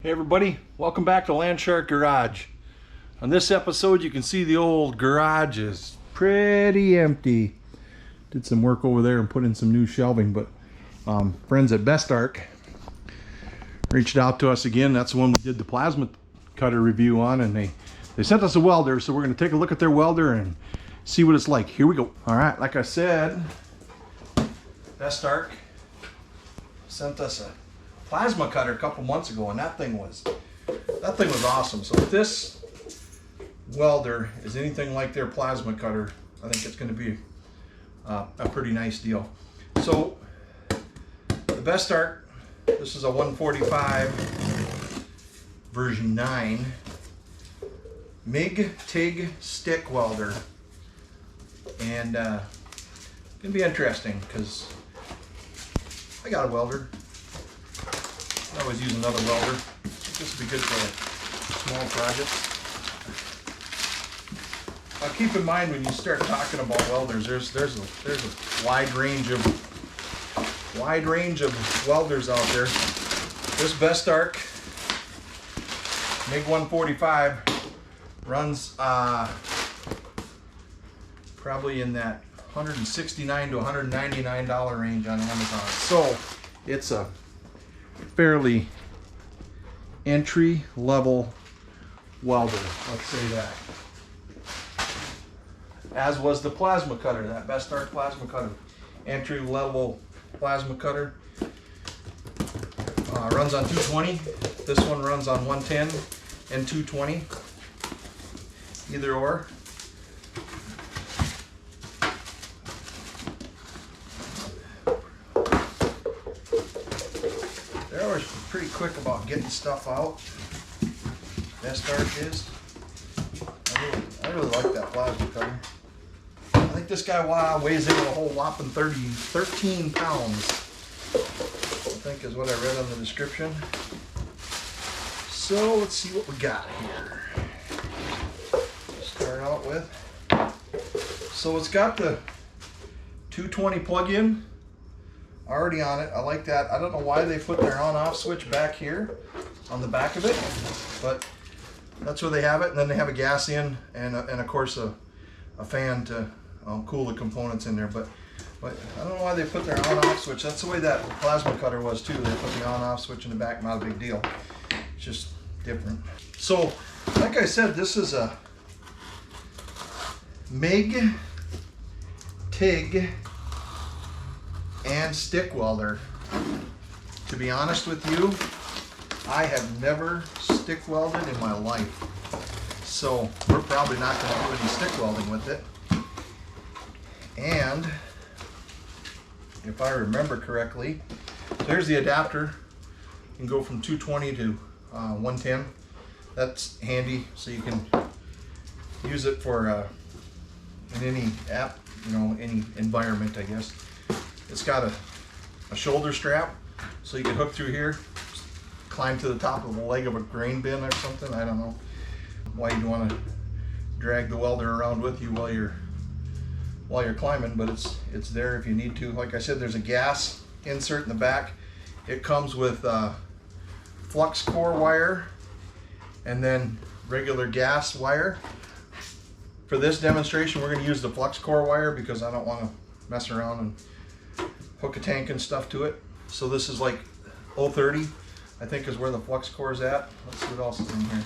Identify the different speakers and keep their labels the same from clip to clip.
Speaker 1: Hey everybody, welcome back to Landshark Garage. On this episode you can see the old garage is pretty empty. Did some work over there and put in some new shelving, but friends at BestArc reached out to us again. That's the one we did the plasma cutter review on, and they sent us a welder, so we're going to take a look at their welder and see what it's like. Here we go. Alright, like I said, BestArc sent us a plasma cutter a couple months ago, and that thing was awesome. So if this welder is anything like their plasma cutter, I think it's going to be a pretty nice deal. So the BestArc, this is a 145 version 9 MIG TIG stick welder, and it's going to be interesting because I got a welder. I always use another welder. This would be good for small projects. Now keep in mind when you start talking about welders, there's a wide range of welders out there. This BestArc MIG 145 runs probably in that $169 to $199 range on Amazon. So it's a fairly entry level welder, let's say that. As was the plasma cutter, that BestArc plasma cutter, entry level plasma cutter. Runs on 220. This one runs on 110 and 220, either or. They're always pretty quick about getting stuff out. BestArc is. I really like that plasma cutter. I think this guy weighs in a whole whopping 13 pounds. I think is what I read on the description. So let's see what we got here. Start out with. So it's got the 220 plug-in already on it. I like that. I don't know why they put their on-off switch back here on the back of it, but that's where they have it. And then they have a gas in and of course a fan to cool the components in there. But I don't know why they put their on-off switch. That's the way that plasma cutter was too. They put the on-off switch in the back. Not a big deal. It's just different. So, like I said, this is a MIG TIG and stick welder. To be honest with you, I have never stick welded in my life, so we're probably not going to do any stick welding with it. And if I remember correctly, there's the adapter. You can go from 220 to 110. That's handy, so you can use it for in any app, any environment, I guess. It's got a shoulder strap, so you can hook through here, climb to the top of the leg of a grain bin or something. I don't know why you'd want to drag the welder around with you while you're climbing, but it's there if you need to. Like I said, there's a gas insert in the back. It comes with flux core wire and then regular gas wire. For this demonstration, we're going to use the flux core wire because I don't want to mess around and hook a tank and stuff to it. So this is like 030, I think, is where the flux core is at. Let's see what else is in here.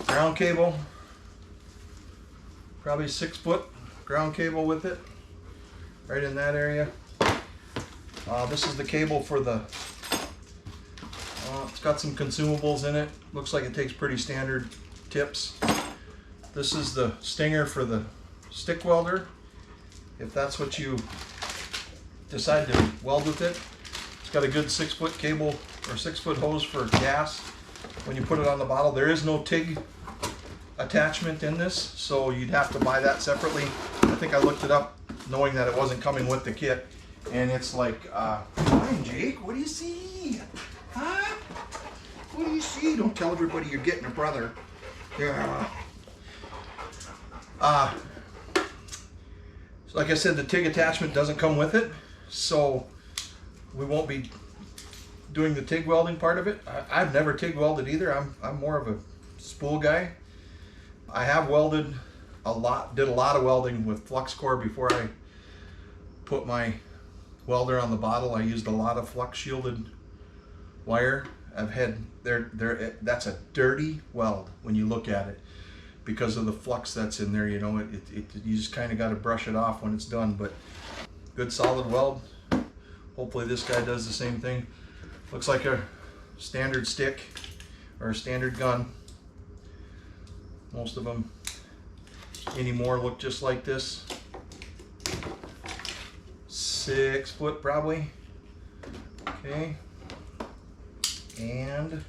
Speaker 1: Ground cable, probably 6-foot ground cable with it, right in that area. This is the cable for the, it's got some consumables in it. Looks like it takes pretty standard tips. This is the stinger for the stick welder, if that's what you decide to weld with it. It's got a good 6-foot cable or 6-foot hose for gas when you put it on the bottle. There is no TIG attachment in this, so you'd have to buy that separately. I think I looked it up knowing that it wasn't coming with the kit, and it's like, fine, Jake, what do you see? Huh? What do you see? Don't tell everybody you're getting a brother. Yeah. Like I said, the TIG attachment doesn't come with it, so we won't be doing the TIG welding part of it. I've never TIG welded either. I'm more of a spool guy. I have welded a lot, did a lot of welding with flux core before I put my welder on the bottle. I used a lot of flux shielded wire. I've had that's a dirty weld when you look at it because of the flux that's in there. You know, you just kind of got to brush it off when it's done. But good solid weld. Hopefully this guy does the same thing. Looks like a standard stick or a standard gun. Most of them anymore look just like this. 6 foot probably. Okay. And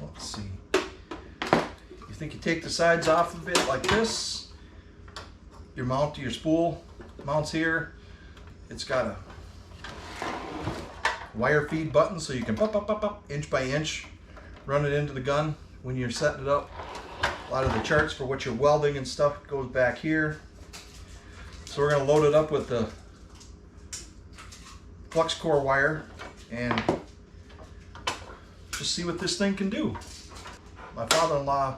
Speaker 1: let's see. You think you take the sides off of it like this. Your mount to your spool mounts here. It's got a wire feed button so you can up inch by inch run it into the gun when you're setting it up. A lot of the charts for what you're welding and stuff goes back here. So we're going to load it up with the flux core wire and just see what this thing can do. My father-in-law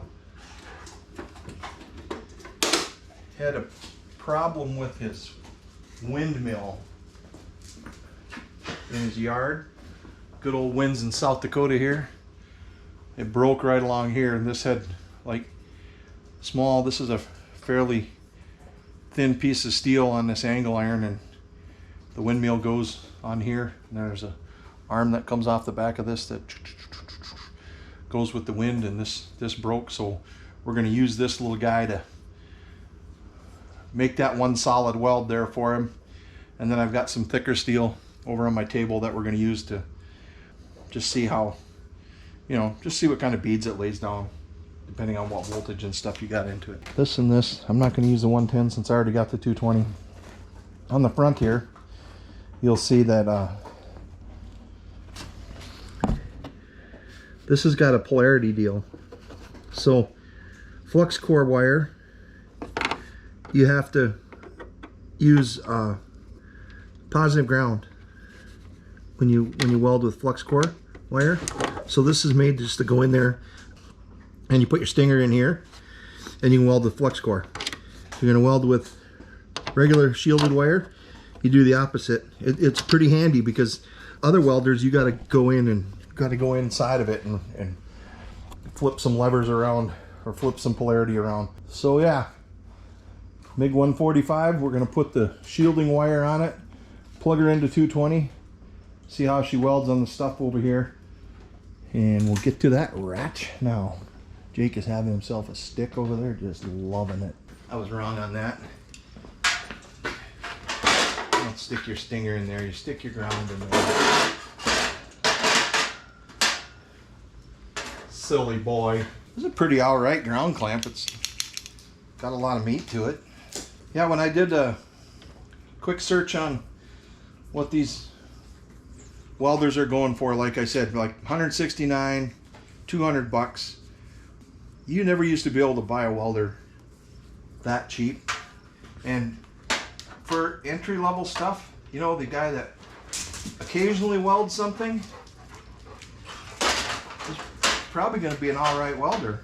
Speaker 1: had a problem with his windmill in his yard. Good old winds in South Dakota here. It broke right along here, and this had like small, this is a fairly thin piece of steel on this angle iron, and the windmill goes on here, and there's a arm that comes off the back of this that goes with the wind, and this broke. So we're going to use this little guy to make that one solid weld there for him. And then I've got some thicker steel over on my table that we're going to use to just see how, you know, just see what kind of beads it lays down depending on what voltage and stuff you got into it. This and this, I'm not going to use the 110 since I already got the 220. On the front here, you'll see that this has got a polarity deal. So flux core wire, you have to use positive ground when you weld with flux core wire. So this is made just to go in there, and you put your stinger in here, and you can weld with flux core. If you're going to weld with regular shielded wire, you do the opposite. It's pretty handy because other welders, you got to go in and go inside of it and flip some levers around or flip some polarity around. So yeah, MIG 145, we're going to put the shielding wire on it, plug her into 220, see how she welds on the stuff over here, and we'll get to that rat now. Jake is having himself a stick over there, just loving it. I was wrong on that. Don't stick your stinger in there, you stick your ground in there. Silly boy. This is a pretty alright ground clamp. It's got a lot of meat to it. Yeah, when I did a quick search on what these welders are going for, like I said, like 169, 200 bucks. You never used to be able to buy a welder that cheap. And for entry-level stuff, you know, the guy that occasionally welds something is probably going to be an alright welder.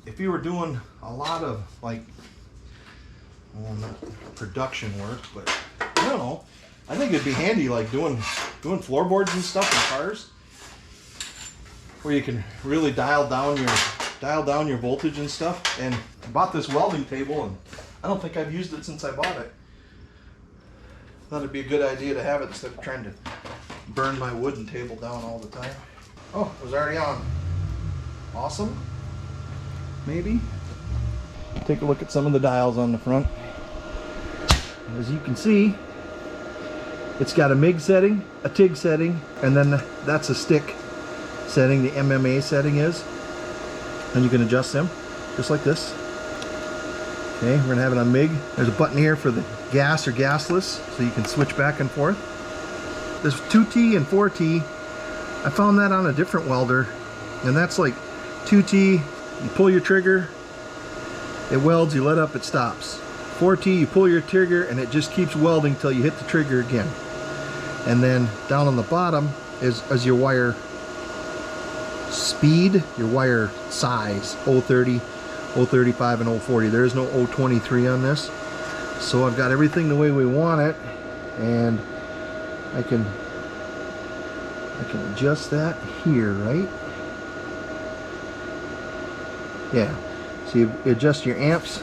Speaker 1: If you were doing a lot of like, well, not production work, but I don't know, I think it'd be handy like doing floorboards and stuff in cars, where you can really dial down your voltage and stuff. And I bought this welding table, and I don't think I've used it since I bought it. Thought it'd be a good idea to have it instead of trying to burn my wooden table down all the time. Oh, it was already on. Awesome. Maybe. Take a look at some of the dials on the front. As you can see, it's got a MIG setting, a TIG setting, and then that's a stick setting, the MMA setting is. And you can adjust them just like this. Okay, we're gonna have it on MIG. There's a button here for the gas or gasless, so you can switch back and forth. There's 2T and 4T. I found that on a different welder, and that's like 2T, you pull your trigger, it welds, you let up, it stops. 4T, you pull your trigger and it just keeps welding till you hit the trigger again. And then down on the bottom is your wire speed, your wire size, 030, 035, and 040. There is no 023 on this. So I've got everything the way we want it, and I can adjust that here, right? Yeah. So you adjust your amps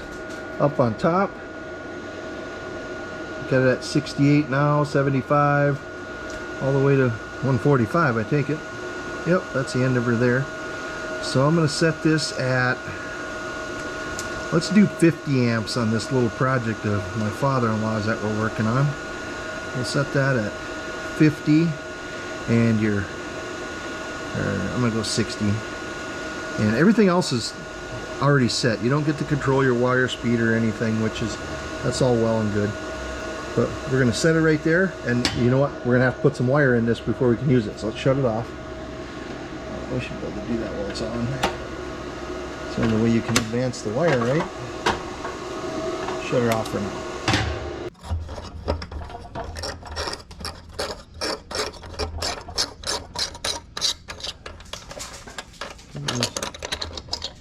Speaker 1: up on top. Got it at 68 now, 75, all the way to 145, I take it. Yep, that's the end over there. So I'm going to set this at, let's do 50 amps on this little project of my father-in-law's that we're working on. We'll set that at 50, and I'm going to go 60. And everything else is already set. You don't get to control your wire speed or anything, that's all well and good. But we're going to set it right there, and you know what? We're going to have to put some wire in this before we can use it. So let's shut it off. We should be able to do that while it's on. It's the only way you can advance the wire, right? Shut it off for now.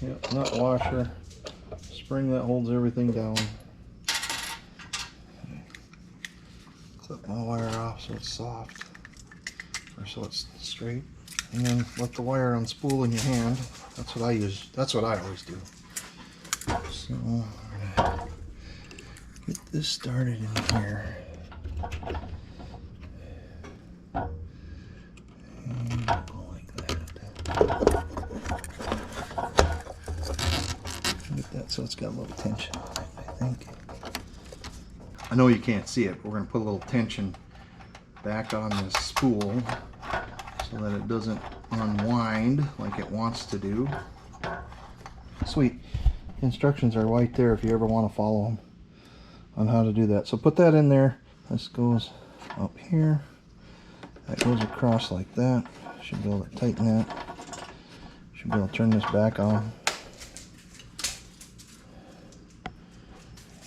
Speaker 1: Yep, nut washer, spring that holds everything down. Clip my wire off so it's soft, or so it's straight, and then let the wire unspool in your hand. That's what I use. That's what I always do. So I'm gonna get this started in here. And go like that. Get that so it's got a little tension on it, I think. I know you can't see it, but we're going to put a little tension back on this spool so that it doesn't unwind like it wants to do. Sweet. The instructions are right there if you ever want to follow them on how to do that. So put that in there. This goes up here. That goes across like that. Should be able to tighten that. Should be able to turn this back on.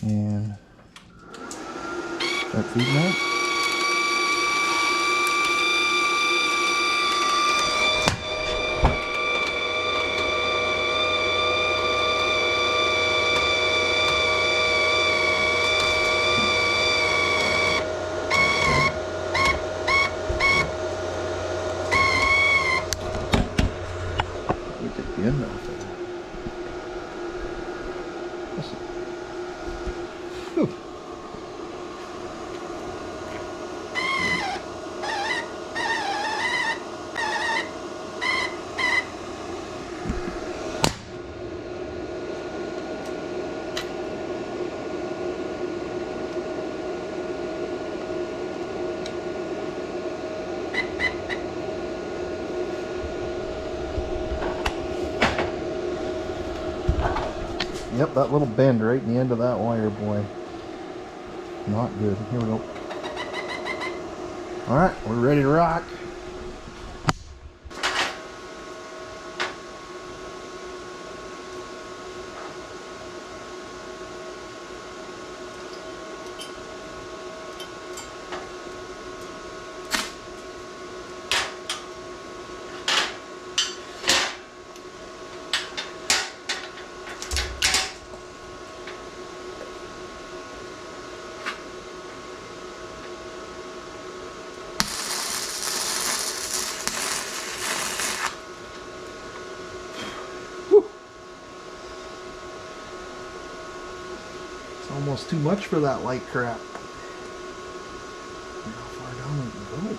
Speaker 1: And start feeding that. We take the end off it. Whew. Yep, that little bend right in the end of that wire, boy. Not good. Here we go. Alright, we're ready to rock. Almost too much for that light crap. How far down we can go.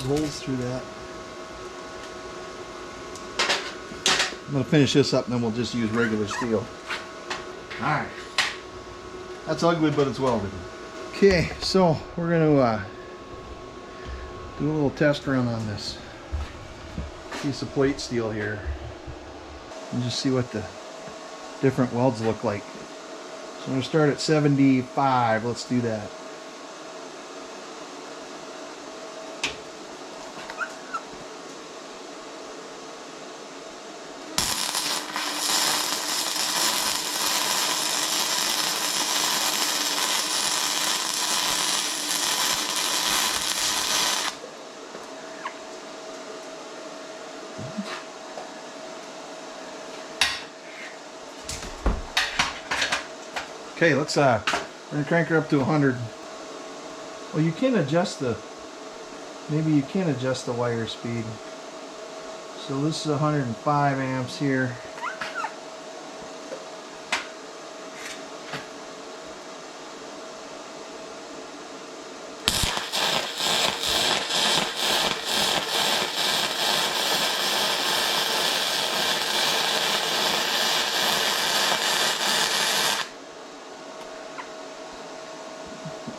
Speaker 1: those holes through that. I'm going to finish this up and then we'll just use regular steel. Alright. That's ugly, but it's welded. Okay, so we're going to do a little test run on this piece of plate steel here. And just see what the different welds look like. So I'm going to start at 75. Let's do that. Okay, let's we're gonna crank her up to 100. Well, you can adjust the, maybe you can adjust the wire speed. So this is 105 amps here.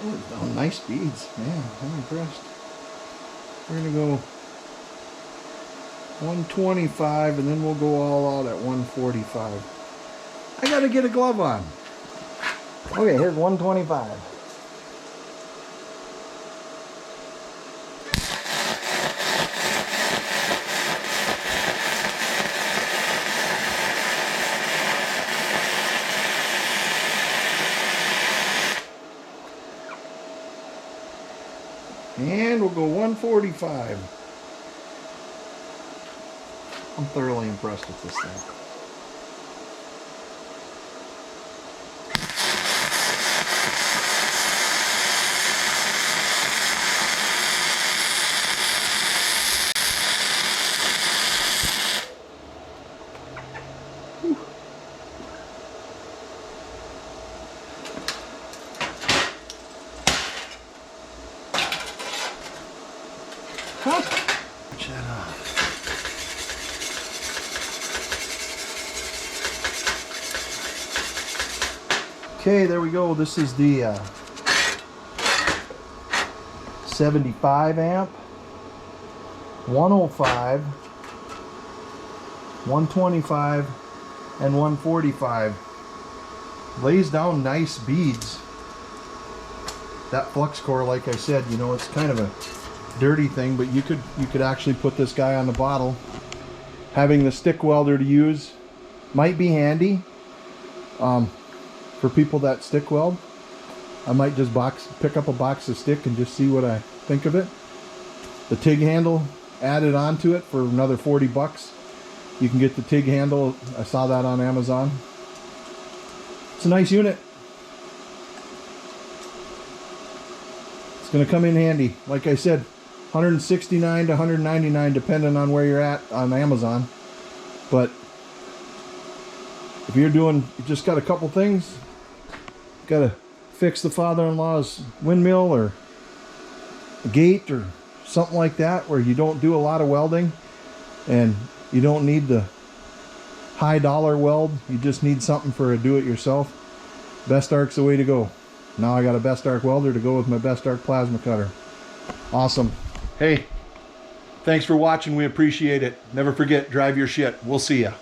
Speaker 1: Oh, nice speeds, man. I'm impressed. We're gonna go 125 and then we'll go all out at 145. I gotta get a glove on. Okay, here's 125. And we'll go 145. I'm thoroughly impressed with this thing. Watch that off. Okay, there we go. This is the 75 amp, 105, 125, and 145. Lays down nice beads. That flux core, like I said, you know, it's kind of a dirty thing, but you could actually put this guy on the bottle. Having the stick welder to use might be handy for people that stick weld. I might just pick up a box of stick and just see what I think of it. The TIG handle added onto it for another 40 bucks. You can get the TIG handle. I saw that on Amazon. It's a nice unit. It's going to come in handy. Like I said, $169 to $199 depending on where you're at on Amazon. But if you're doing, you just got a couple things, got to fix the father-in-law's windmill or a gate or something like that, where you don't do a lot of welding and you don't need the high dollar weld, you just need something for a do-it-yourself, BestArc's the way to go. Now I got a BestArc welder to go with my BestArc plasma cutter. Awesome. Hey, thanks for watching. We appreciate it. Never forget, drive your shit. We'll see ya.